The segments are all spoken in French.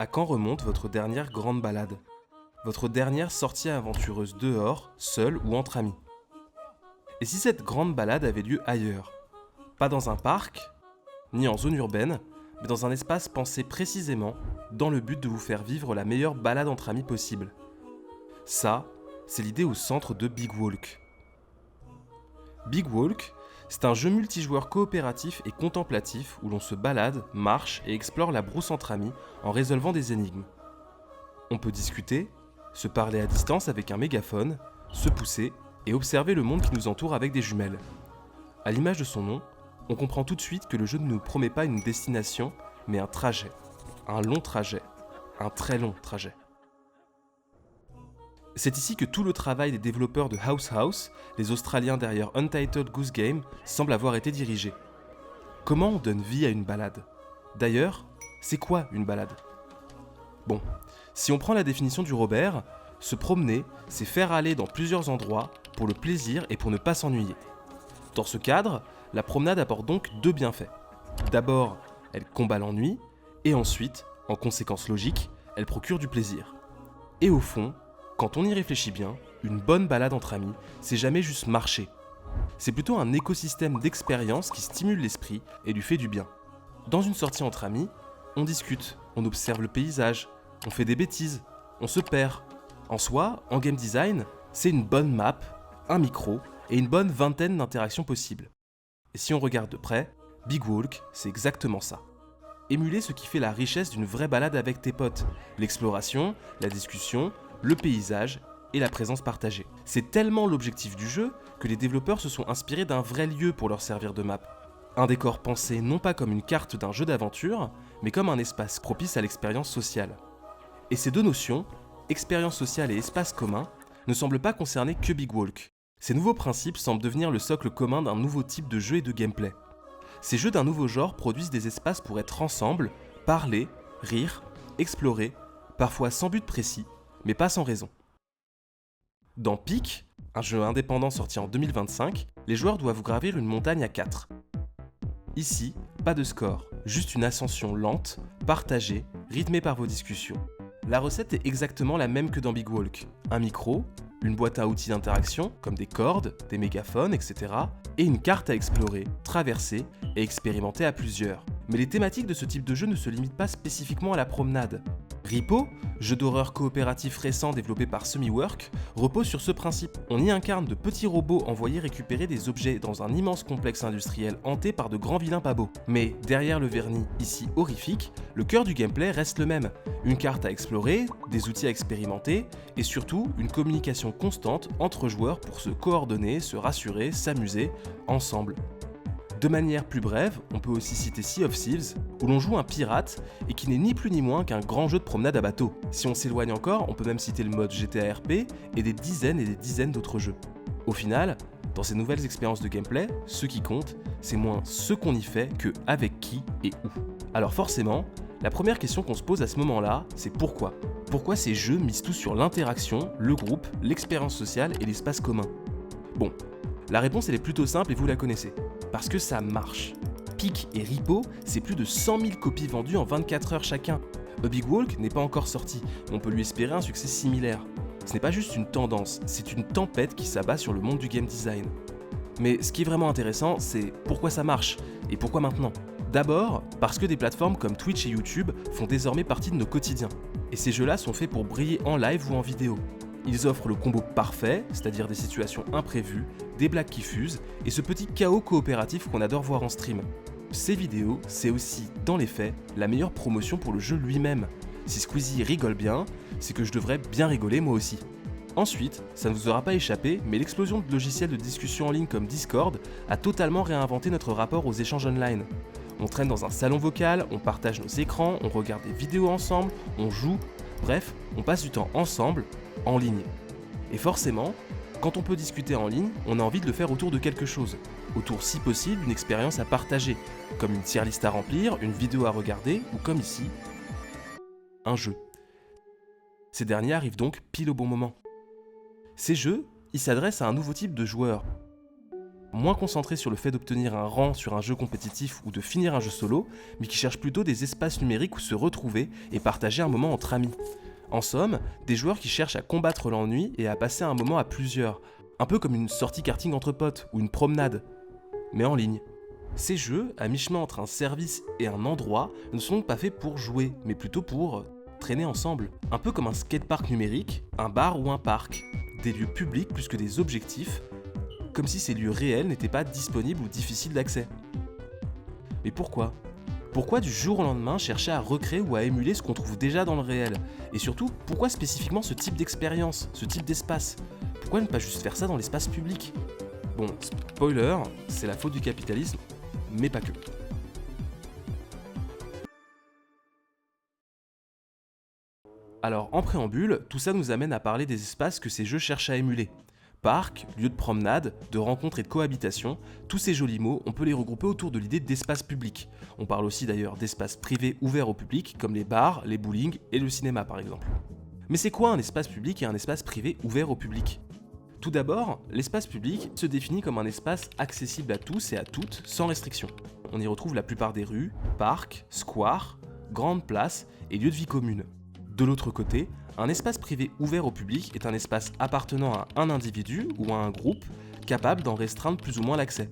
À quand remonte votre dernière grande balade? Votre dernière sortie aventureuse dehors, seule ou entre amis? Et si cette grande balade avait lieu ailleurs? Pas dans un parc, ni en zone urbaine, mais dans un espace pensé précisément dans le but de vous faire vivre la meilleure balade entre amis possible. Ça, c'est l'idée au centre de Big Walk. Big Walk, c'est un jeu multijoueur coopératif et contemplatif où l'on se balade, marche et explore la brousse entre amis en résolvant des énigmes. On peut discuter, se parler à distance avec un mégaphone, se pousser et observer le monde qui nous entoure avec des jumelles. À l'image de son nom, on comprend tout de suite que le jeu ne nous promet pas une destination, mais un trajet. Un long trajet. Un très long trajet. C'est ici que tout le travail des développeurs de House, les Australiens derrière Untitled Goose Game, semble avoir été dirigé. Comment on donne vie à une balade? D'ailleurs, c'est quoi une balade? Bon, si on prend la définition du Robert, se promener, c'est faire aller dans plusieurs endroits pour le plaisir et pour ne pas s'ennuyer. Dans ce cadre, la promenade apporte donc deux bienfaits. D'abord, elle combat l'ennui, et ensuite, en conséquence logique, elle procure du plaisir. Et au fond, quand on y réfléchit bien, une bonne balade entre amis, c'est jamais juste marcher. C'est plutôt un écosystème d'expériences qui stimule l'esprit et lui fait du bien. Dans une sortie entre amis, on discute, on observe le paysage, on fait des bêtises, on se perd. En soi, en game design, c'est une bonne map, un micro et une bonne vingtaine d'interactions possibles. Et si on regarde de près, Big Walk, c'est exactement ça. Émuler ce qui fait la richesse d'une vraie balade avec tes potes, l'exploration, la discussion, le paysage et la présence partagée. C'est tellement l'objectif du jeu que les développeurs se sont inspirés d'un vrai lieu pour leur servir de map. Un décor pensé non pas comme une carte d'un jeu d'aventure, mais comme un espace propice à l'expérience sociale. Et ces deux notions, expérience sociale et espace commun, ne semblent pas concerner que Big Walk. Ces nouveaux principes semblent devenir le socle commun d'un nouveau type de jeu et de gameplay. Ces jeux d'un nouveau genre produisent des espaces pour être ensemble, parler, rire, explorer, parfois sans but précis, mais pas sans raison. Dans Peak, un jeu indépendant sorti en 2025, les joueurs doivent gravir une montagne à 4. Ici, pas de score, juste une ascension lente, partagée, rythmée par vos discussions. La recette est exactement la même que dans Big Walk. Un micro, une boîte à outils d'interaction, comme des cordes, des mégaphones, etc. et une carte à explorer, traverser et expérimenter à plusieurs. Mais les thématiques de ce type de jeu ne se limitent pas spécifiquement à la promenade. Repo, jeu d'horreur coopératif récent développé par Semiwork, repose sur ce principe. On y incarne de petits robots envoyés récupérer des objets dans un immense complexe industriel hanté par de grands vilains pas beaux. Mais derrière le vernis, ici horrifique, le cœur du gameplay reste le même. Une carte à explorer, des outils à expérimenter, et surtout une communication constante entre joueurs pour se coordonner, se rassurer, s'amuser, ensemble. De manière plus brève, on peut aussi citer Sea of Thieves, où l'on joue un pirate et qui n'est ni plus ni moins qu'un grand jeu de promenade à bateau. Si on s'éloigne encore, on peut même citer le mode GTA RP et des dizaines d'autres jeux. Au final, dans ces nouvelles expériences de gameplay, ce qui compte, c'est moins ce qu'on y fait que avec qui et où. Alors forcément, la première question qu'on se pose à ce moment-là, c'est pourquoi? Pourquoi ces jeux misent tout sur l'interaction, le groupe, l'expérience sociale et l'espace commun? Bon, la réponse elle est plutôt simple et vous la connaissez. Parce que ça marche. Peak et Repo, c'est plus de 100 000 copies vendues en 24 heures chacun. A Big Walk n'est pas encore sorti, mais on peut lui espérer un succès similaire. Ce n'est pas juste une tendance, c'est une tempête qui s'abat sur le monde du game design. Mais ce qui est vraiment intéressant, c'est pourquoi ça marche, et pourquoi maintenant. D'abord, parce que des plateformes comme Twitch et YouTube font désormais partie de nos quotidiens. Et ces jeux-là sont faits pour briller en live ou en vidéo. Ils offrent le combo parfait, c'est-à-dire des situations imprévues, des blagues qui fusent, et ce petit chaos coopératif qu'on adore voir en stream. Ces vidéos, c'est aussi, dans les faits, la meilleure promotion pour le jeu lui-même. Si Squeezie rigole bien, c'est que je devrais bien rigoler moi aussi. Ensuite, ça ne vous aura pas échappé, mais l'explosion de logiciels de discussion en ligne comme Discord a totalement réinventé notre rapport aux échanges online. On traîne dans un salon vocal, on partage nos écrans, on regarde des vidéos ensemble, on joue, bref, on passe du temps ensemble, en ligne. Et forcément, quand on peut discuter en ligne, on a envie de le faire autour de quelque chose. Autour si possible d'une expérience à partager, comme une tier list à remplir, une vidéo à regarder, ou comme ici, un jeu. Ces derniers arrivent donc pile au bon moment. Ces jeux, ils s'adressent à un nouveau type de joueur. moins concentrés sur le fait d'obtenir un rang sur un jeu compétitif ou de finir un jeu solo, mais qui cherchent plutôt des espaces numériques où se retrouver et partager un moment entre amis. En somme, des joueurs qui cherchent à combattre l'ennui et à passer un moment à plusieurs, un peu comme une sortie karting entre potes ou une promenade, mais en ligne. Ces jeux, à mi-chemin entre un service et un endroit, ne sont donc pas faits pour jouer, mais plutôt pour traîner ensemble. Un peu comme un skatepark numérique, un bar ou un parc. Des lieux publics plus que des objectifs, comme si ces lieux réels n'étaient pas disponibles ou difficiles d'accès. Mais pourquoi ? Pourquoi du jour au lendemain chercher à recréer ou à émuler ce qu'on trouve déjà dans le réel ? Et surtout, pourquoi spécifiquement ce type d'expérience, ce type d'espace ? Pourquoi ne pas juste faire ça dans l'espace public ? Bon, spoiler, c'est la faute du capitalisme, mais pas que. Alors, en préambule, tout ça nous amène à parler des espaces que ces jeux cherchent à émuler. Parcs, lieux de promenade, de rencontres et de cohabitation, tous ces jolis mots, on peut les regrouper autour de l'idée d'espace public. On parle aussi d'ailleurs d'espaces privés ouverts au public, comme les bars, les bowling et le cinéma par exemple. Mais c'est quoi un espace public et un espace privé ouvert au public ? Tout d'abord, l'espace public se définit comme un espace accessible à tous et à toutes, sans restriction. On y retrouve la plupart des rues, parcs, squares, grandes places et lieux de vie commune. De l'autre côté, un espace privé ouvert au public est un espace appartenant à un individu ou à un groupe capable d'en restreindre plus ou moins l'accès.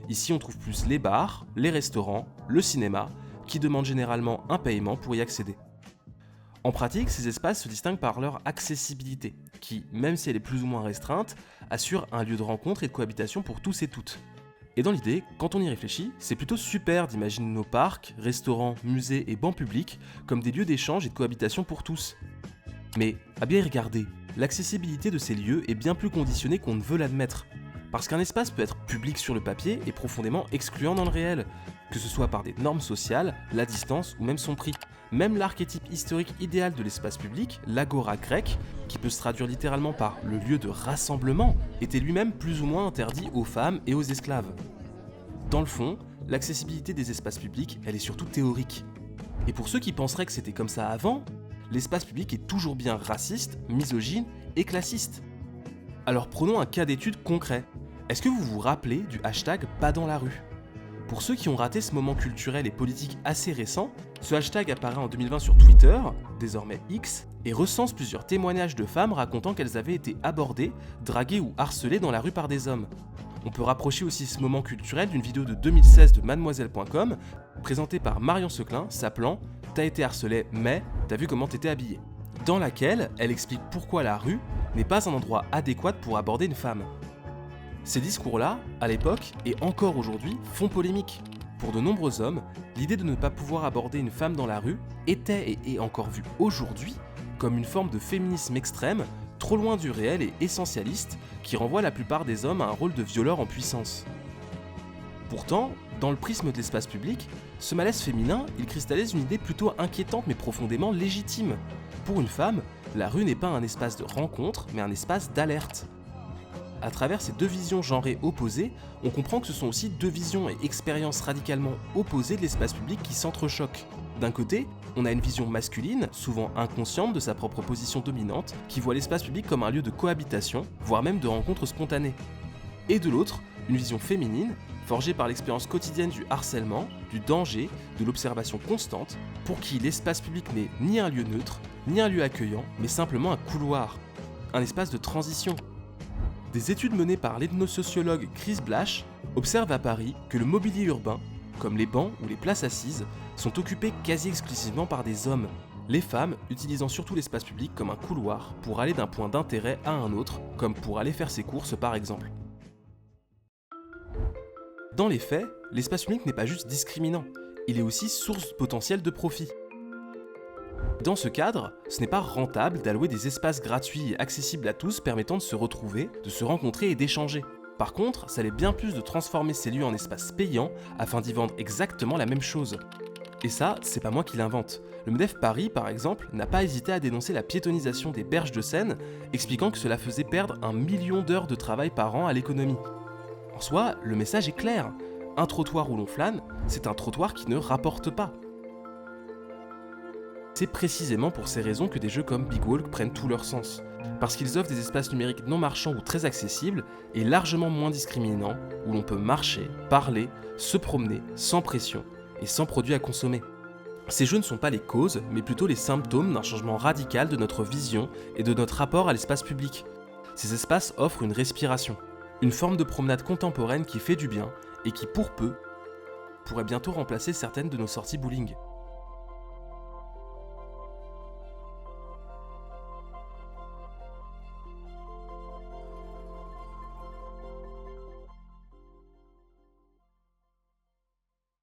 Ici, on trouve plus les bars, les restaurants, le cinéma, qui demandent généralement un paiement pour y accéder. En pratique, ces espaces se distinguent par leur accessibilité, qui, même si elle est plus ou moins restreinte, assure un lieu de rencontre et de cohabitation pour tous et toutes. Et dans l'idée, quand on y réfléchit, c'est plutôt super d'imaginer nos parcs, restaurants, musées et bancs publics comme des lieux d'échange et de cohabitation pour tous. Mais, à bien y regarder, l'accessibilité de ces lieux est bien plus conditionnée qu'on ne veut l'admettre. Parce qu'un espace peut être public sur le papier et profondément excluant dans le réel, que ce soit par des normes sociales, la distance ou même son prix. Même l'archétype historique idéal de l'espace public, l'agora grec, qui peut se traduire littéralement par le lieu de rassemblement, était lui-même plus ou moins interdit aux femmes et aux esclaves. Dans le fond, l'accessibilité des espaces publics, elle est surtout théorique. Et pour ceux qui penseraient que c'était comme ça avant, l'espace public est toujours bien raciste, misogyne et classiste. Alors prenons un cas d'étude concret. Est-ce que vous vous rappelez du hashtag Pas dans la rue ? Pour ceux qui ont raté ce moment culturel et politique assez récent, ce hashtag apparaît en 2020 sur Twitter, désormais X, et recense plusieurs témoignages de femmes racontant qu'elles avaient été abordées, draguées ou harcelées dans la rue par des hommes. On peut rapprocher aussi ce moment culturel d'une vidéo de 2016 de mademoiselle.com, présentée par Marion Seclin, s'appelant « T'as été harcelé, mais t'as vu comment t'étais habillé », dans laquelle elle explique pourquoi la rue n'est pas un endroit adéquat pour aborder une femme. Ces discours-là, à l'époque et encore aujourd'hui, font polémique. Pour de nombreux hommes, l'idée de ne pas pouvoir aborder une femme dans la rue était et est encore vue aujourd'hui comme une forme de féminisme extrême, trop loin du réel et essentialiste, qui renvoie la plupart des hommes à un rôle de violeur en puissance. Pourtant, dans le prisme de l'espace public, ce malaise féminin, il cristallise une idée plutôt inquiétante mais profondément légitime. Pour une femme, la rue n'est pas un espace de rencontre, mais un espace d'alerte. À travers ces deux visions genrées opposées, on comprend que ce sont aussi deux visions et expériences radicalement opposées de l'espace public qui s'entrechoquent. D'un côté, on a une vision masculine, souvent inconsciente de sa propre position dominante, qui voit l'espace public comme un lieu de cohabitation, voire même de rencontres spontanées. Et de l'autre, une vision féminine, forgée par l'expérience quotidienne du harcèlement, du danger, de l'observation constante, pour qui l'espace public n'est ni un lieu neutre, ni un lieu accueillant, mais simplement un couloir, un espace de transition. Des études menées par l'ethnosociologue Chris Blash observent à Paris que le mobilier urbain, comme les bancs ou les places assises, sont occupés quasi exclusivement par des hommes, les femmes utilisant surtout l'espace public comme un couloir pour aller d'un point d'intérêt à un autre, comme pour aller faire ses courses par exemple. Dans les faits, l'espace public n'est pas juste discriminant, il est aussi source potentielle de profit. Dans ce cadre, ce n'est pas rentable d'allouer des espaces gratuits et accessibles à tous permettant de se retrouver, de se rencontrer et d'échanger. Par contre, ça l'est bien plus de transformer ces lieux en espaces payants afin d'y vendre exactement la même chose. Et ça, c'est pas moi qui l'invente. Le MEDEF Paris, par exemple, n'a pas hésité à dénoncer la piétonisation des berges de Seine, expliquant que cela faisait perdre 1 million d'heures de travail par an à l'économie. En soi, le message est clair. Un trottoir où l'on flâne, c'est un trottoir qui ne rapporte pas. C'est précisément pour ces raisons que des jeux comme Big Walk prennent tout leur sens. Parce qu'ils offrent des espaces numériques non marchands ou très accessibles et largement moins discriminants, où l'on peut marcher, parler, se promener sans pression et sans produits à consommer. Ces jeux ne sont pas les causes, mais plutôt les symptômes d'un changement radical de notre vision et de notre rapport à l'espace public. Ces espaces offrent une respiration, une forme de promenade contemporaine qui fait du bien et qui, pour peu, pourrait bientôt remplacer certaines de nos sorties bowling.